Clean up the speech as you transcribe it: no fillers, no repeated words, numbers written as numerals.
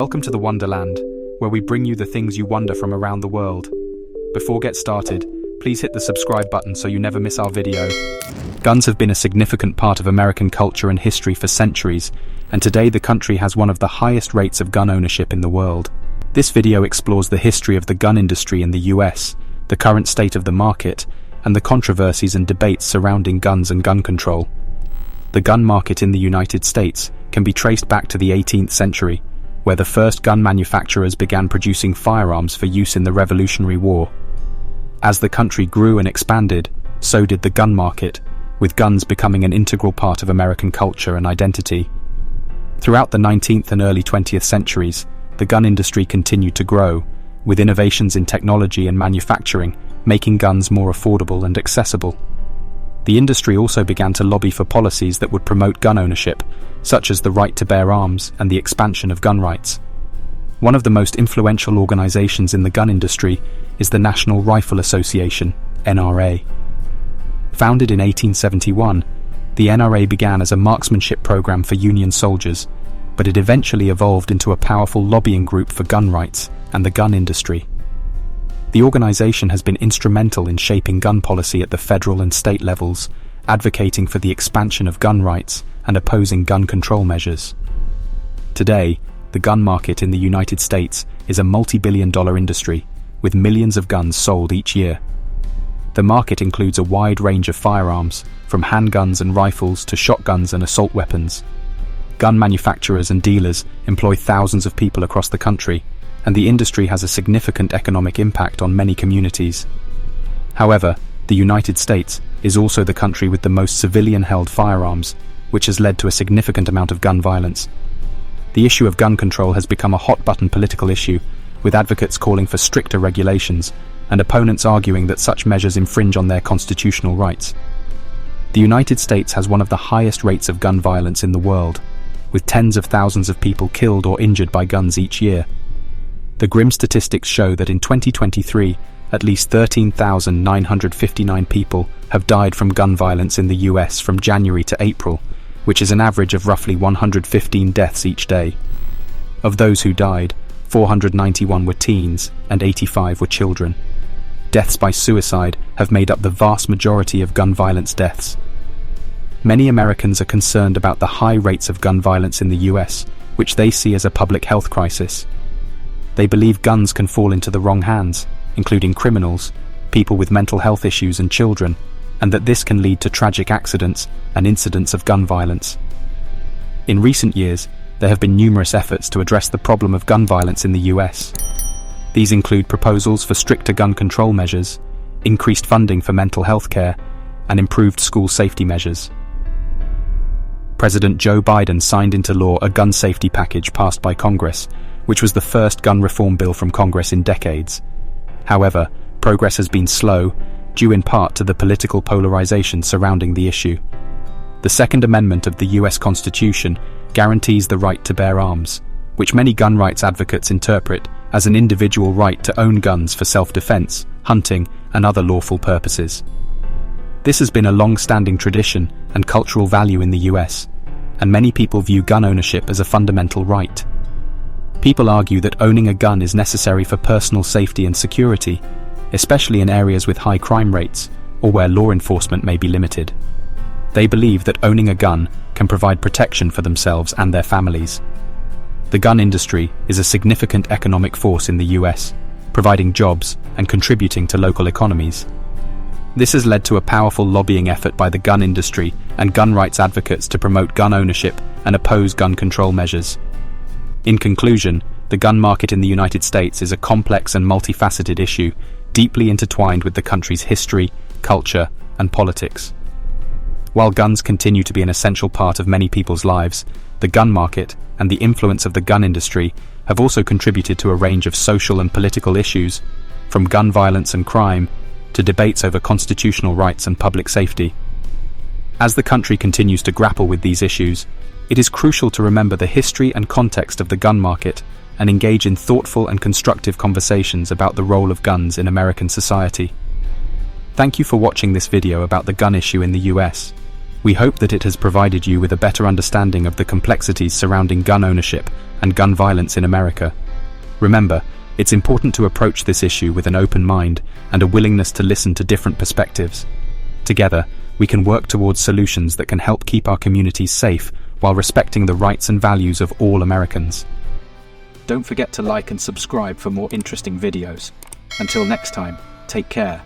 Welcome to the Wonderland, where we bring you the things you wonder from around the world. Before get started, please hit the subscribe button so you never miss our video. Guns have been a significant part of American culture and history for centuries, and today the country has one of the highest rates of gun ownership in the world. This video explores the history of the gun industry in the US, the current state of the market, and the controversies and debates surrounding guns and gun control. The gun market in the United States can be traced back to the 18th century, where the first gun manufacturers began producing firearms for use in the Revolutionary War. As the country grew and expanded, so did the gun market, with guns becoming an integral part of American culture and identity. Throughout the 19th and early 20th centuries, the gun industry continued to grow, with innovations in technology and manufacturing making guns more affordable and accessible. The industry also began to lobby for policies that would promote gun ownership, such as the right to bear arms and the expansion of gun rights. One of the most influential organizations in the gun industry is the National Rifle Association, NRA. Founded in 1871, the NRA began as a marksmanship program for Union soldiers, but it eventually evolved into a powerful lobbying group for gun rights and the gun industry. The organization has been instrumental in shaping gun policy at the federal and state levels, advocating for the expansion of gun rights and opposing gun control measures. Today, the gun market in the United States is a multi-billion-dollar industry, with millions of guns sold each year. The market includes a wide range of firearms, from handguns and rifles to shotguns and assault weapons. Gun manufacturers and dealers employ thousands of people across the country, and the industry has a significant economic impact on many communities. However, the United States is also the country with the most civilian-held firearms, which has led to a significant amount of gun violence. The issue of gun control has become a hot-button political issue, with advocates calling for stricter regulations and opponents arguing that such measures infringe on their constitutional rights. The United States has one of the highest rates of gun violence in the world, with tens of thousands of people killed or injured by guns each year. The grim statistics show that in 2023, at least 13,959 people have died from gun violence in the US from January to April, which is an average of roughly 115 deaths each day. Of those who died, 491 were teens and 85 were children. Deaths by suicide have made up the vast majority of gun violence deaths. Many Americans are concerned about the high rates of gun violence in the US, which they see as a public health crisis. They believe guns can fall into the wrong hands, including criminals, people with mental health issues and children, and that this can lead to tragic accidents and incidents of gun violence. In recent years, there have been numerous efforts to address the problem of gun violence in the US. These include proposals for stricter gun control measures, increased funding for mental health care, and improved school safety measures. President Joe Biden signed into law a gun safety package passed by Congress, which was the first gun reform bill from Congress in decades. However, progress has been slow, due in part to the political polarization surrounding the issue. The Second Amendment of the US Constitution guarantees the right to bear arms, which many gun rights advocates interpret as an individual right to own guns for self-defense, hunting, and other lawful purposes. This has been a long-standing tradition and cultural value in the US, and many people view gun ownership as a fundamental right. People argue that owning a gun is necessary for personal safety and security, especially in areas with high crime rates or where law enforcement may be limited. They believe that owning a gun can provide protection for themselves and their families. The gun industry is a significant economic force in the US, providing jobs and contributing to local economies. This has led to a powerful lobbying effort by the gun industry and gun rights advocates to promote gun ownership and oppose gun control measures. In conclusion, the gun market in the United States is a complex and multifaceted issue, deeply intertwined with the country's history, culture, and politics. While guns continue to be an essential part of many people's lives, the gun market and the influence of the gun industry have also contributed to a range of social and political issues, from gun violence and crime to debates over constitutional rights and public safety. As the country continues to grapple with these issues, it is crucial to remember the history and context of the gun market and engage in thoughtful and constructive conversations about the role of guns in American society. Thank you for watching this video about the gun issue in the US. We hope that it has provided you with a better understanding of the complexities surrounding gun ownership and gun violence in America. Remember, it's important to approach this issue with an open mind and a willingness to listen to different perspectives. Together, we can work towards solutions that can help keep our communities safe while respecting the rights and values of all Americans. Don't forget to like and subscribe for more interesting videos. Until next time, take care.